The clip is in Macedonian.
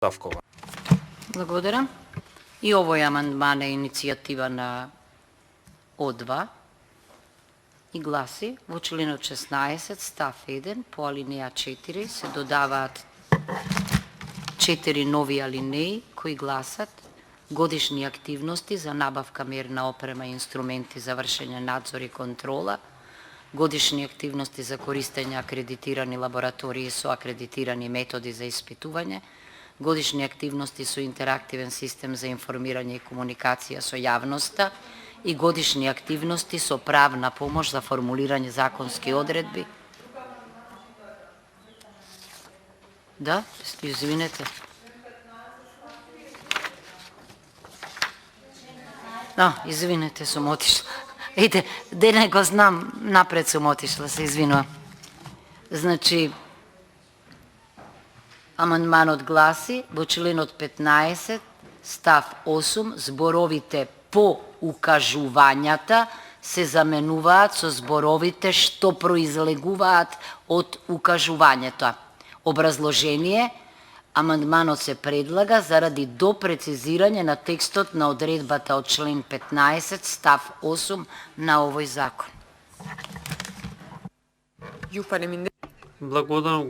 Ставкова. Благодарам. И овој амандман е иницијатива на О2 и гласи: во членот 16 став 1 по алинеја 4 се додаваат 4 нови алинеи кои гласат: годишни активности за набавка мерна опрема и инструменти за вршење надзор и контрола, годишни активности за користење акредитирани лаборатории со акредитирани методи за испитување, годишни активности со интерактивен систем за информирање и комуникација со јавноста и годишни активности со правна помош за формулирање законски одредби. Да, извинете. Извинете, сум отишла. Ејте, дене го знам, напред сум отишла, се извинувам. Значи, амандманот гласи: во членот 15, став 8, зборовите по укажувањата се заменуваат со зборовите што произлегуваат од укажувањето. Образложение: амандманот се предлага заради допрецизирање на текстот на одредбата од член 15, став 8 на овој закон. Благодарам.